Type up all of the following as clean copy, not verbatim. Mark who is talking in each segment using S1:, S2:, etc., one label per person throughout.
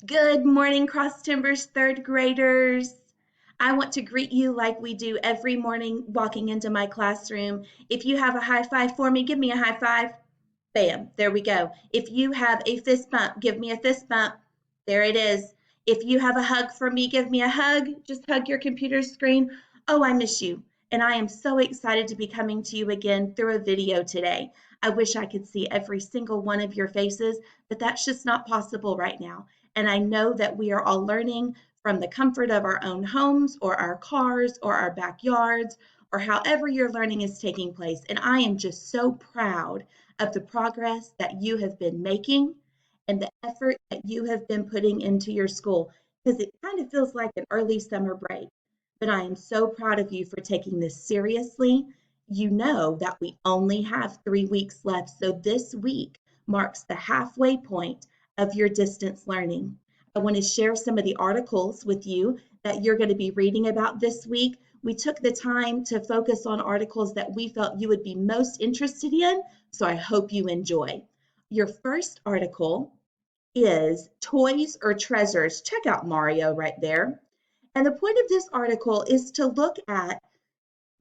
S1: Good morning, Cross Timbers third graders. I want to greet you like we do every morning walking into my classroom. If you have a high five for me, give me a high five. Bam, there we go. If you have a fist bump, give me a fist bump. There it is. If you have a hug for me, give me a hug. Just hug your computer screen. Oh, I miss you. And I am so excited to be coming to you again through a video today. I wish I could see every single one of your faces, but that's just not possible right now. And I know that we are all learning from the comfort of our own homes or our cars or our backyards or however your learning is taking place. And I am just so proud of the progress that you have been making and the effort that you have been putting into your school because it kind of feels like an early summer break. But I am so proud of you for taking this seriously. You know that we only have 3 weeks left, so this week marks the halfway point of your distance learning. I want to share some of the articles with you that you're going to be reading about this week. We took the time to focus on articles that we felt you would be most interested in, so I hope you enjoy. Your first article is Toys or Treasures. Check out Mario right there. And the point of this article is to look at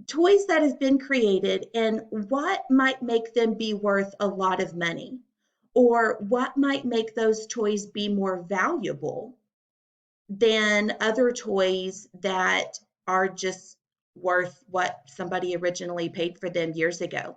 S1: toys that have been created and what might make them be worth a lot of money, or what might make those toys be more valuable than other toys that are just worth what somebody originally paid for them years ago.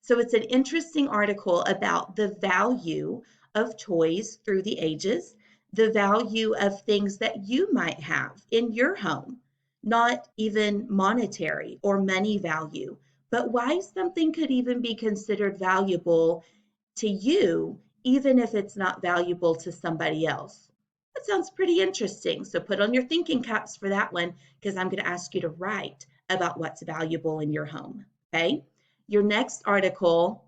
S1: So it's an interesting article about the value of toys through the ages, the value of things that you might have in your home, not even monetary or money value, but why something could even be considered valuable to you, even if it's not valuable to somebody else. That sounds pretty interesting. So put on your thinking caps for that one because I'm going to ask you to write about what's valuable in your home. Okay. Your next article.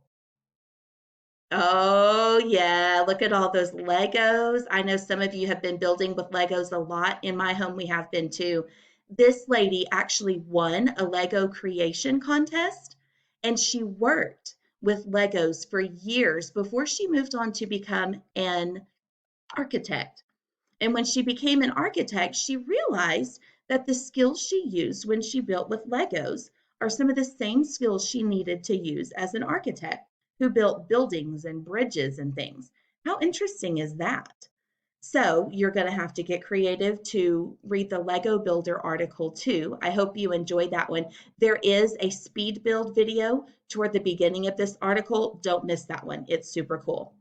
S1: Oh, yeah. Look at all those Legos. I know some of you have been building with Legos a lot. In my home, we have been too. This lady actually won a Lego creation contest, and she worked with Legos for years before she moved on to become an architect. And when she became an architect, she realized that the skills she used when she built with Legos are some of the same skills she needed to use as an architect who built buildings and bridges and things. How interesting is that? So you're going to have to get creative to read the Lego Builder article too. I hope you enjoyed that one. There is a speed build video toward the beginning of this article. Don't miss that one. It's super cool.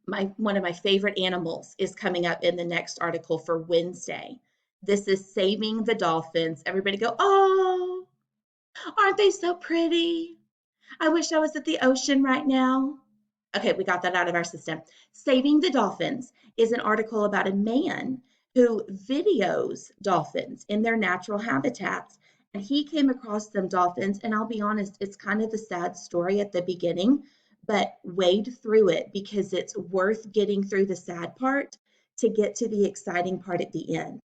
S1: One of my favorite animals is coming up in the next article for Wednesday. This is Saving the Dolphins. Everybody go, oh, aren't they so pretty? I wish I was at the ocean right now. Okay, we got that out of our system. Saving the Dolphins is an article about a man who videos dolphins in their natural habitats. And he came across some dolphins, and I'll be honest, it's kind of a sad story at the beginning, but wade through it because it's worth getting through the sad part to get to the exciting part at the end.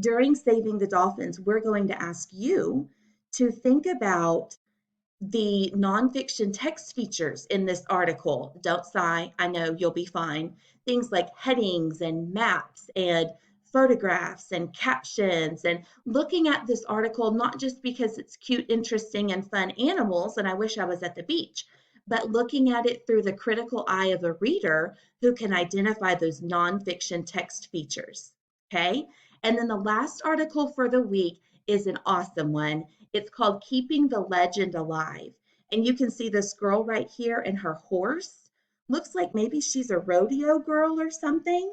S1: During Saving the Dolphins, we're going to ask you to think about the nonfiction text features in this article. Don't sigh, I know you'll be fine. Things like headings and maps and photographs and captions, and looking at this article not just because it's cute, interesting, and fun animals, and I wish I was at the beach, but looking at it through the critical eye of a reader who can identify those nonfiction text features. Okay? And then the last article for the week is an awesome one. It's called Keeping the Legend Alive. And you can see this girl right here and her horse. Looks like maybe she's a rodeo girl or something.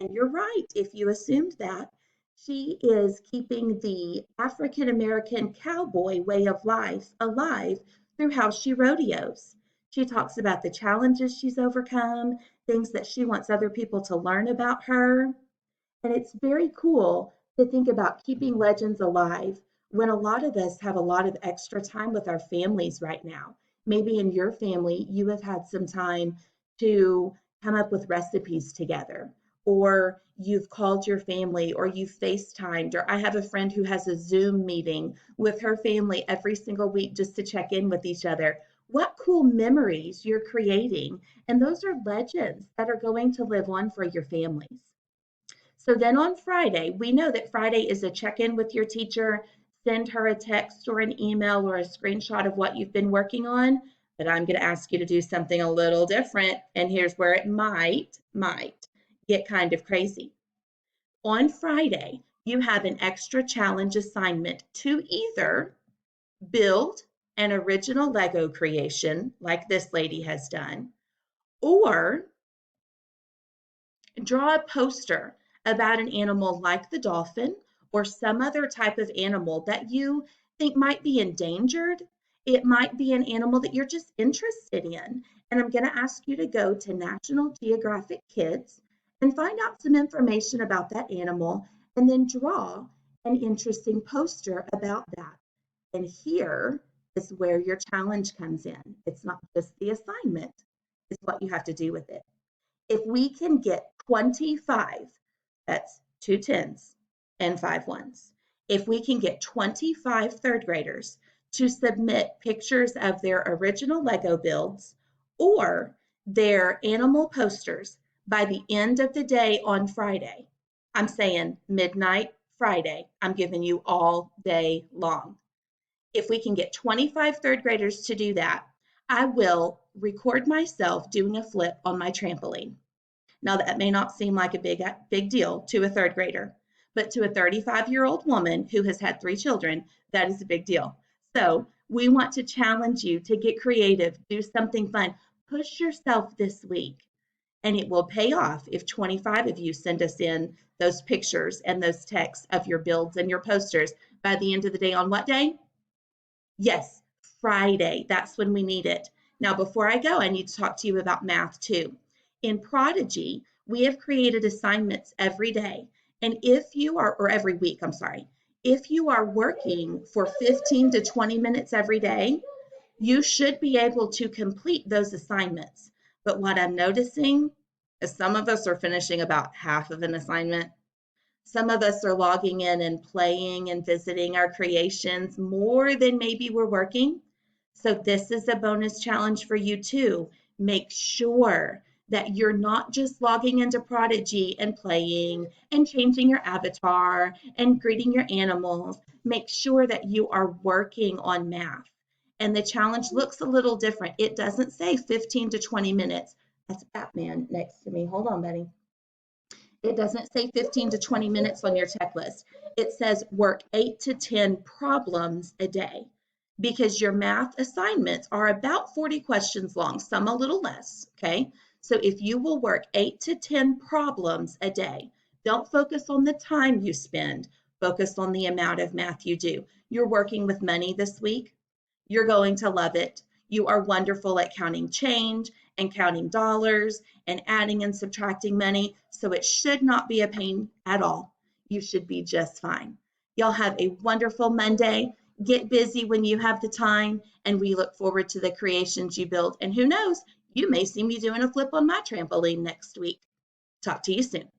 S1: And you're right if you assumed that. She is keeping the African American cowboy way of life alive through how she rodeos. She talks about the challenges she's overcome, things that she wants other people to learn about her. And it's very cool to think about keeping legends alive when a lot of us have a lot of extra time with our families right now. Maybe in your family, you have had some time to come up with recipes together, or you've called your family, or you've FaceTimed, or I have a friend who has a Zoom meeting with her family every single week just to check in with each other. What cool memories you're creating. And those are legends that are going to live on for your families. So then on Friday, we know that Friday is a check-in with your teacher, send her a text or an email or a screenshot of what you've been working on. But I'm going to ask you to do something a little different. And here's where it might get kind of crazy. On Friday, you have an extra challenge assignment to either build an original Lego creation like this lady has done, or draw a poster about an animal like the dolphin or some other type of animal that you think might be endangered. It might be an animal that you're just interested in. And I'm going to ask you to go to National Geographic Kids and find out some information about that animal and then draw an interesting poster about that. And here is where your challenge comes in. It's not just the assignment, it's what you have to do with it. If we can get 25, that's 2 10s and 5 1s. If we can get 25 third graders to submit pictures of their original Lego builds or their animal posters by the end of the day on Friday, I'm saying midnight Friday, I'm giving you all day long. If we can get 25 third graders to do that, I will record myself doing a flip on my trampoline. Now, that may not seem like a big deal to a third grader, but to a 35-year-old woman who has had 3 children, that is a big deal. So we want to challenge you to get creative, do something fun, push yourself this week, and it will pay off if 25 of you send us in those pictures and those texts of your builds and your posters by the end of the day on what day? Yes, Friday. That's when we need it. Now, before I go, I need to talk to you about math too. In Prodigy, we have created assignments every day. And if you are, or every week, I'm sorry, if you are working for 15 to 20 minutes every day, you should be able to complete those assignments. But what I'm noticing is some of us are finishing about half of an assignment. Some of us are logging in and playing and visiting our creations more than maybe we're working. So this is a bonus challenge for you too. Make sure that you're not just logging into Prodigy and playing and changing your avatar and greeting your animals. Make sure that you are working on math. And the challenge looks a little different. It doesn't say 15 to 20 minutes. That's Batman next to me. Hold on, buddy. It doesn't say 15 to 20 minutes on your checklist. It says work 8 to 10 problems a day, because your math assignments are about 40 questions long, some a little less, okay? So if you will work 8 to 10 problems a day, don't focus on the time you spend, focus on the amount of math you do. You're working with money this week. You're going to love it. You are wonderful at counting change and counting dollars and adding and subtracting money, so it should not be a pain at all. You should be just fine. Y'all have a wonderful Monday. Get busy when you have the time, and we look forward to the creations you build. And who knows, you may see me doing a flip on my trampoline next week. Talk to you soon.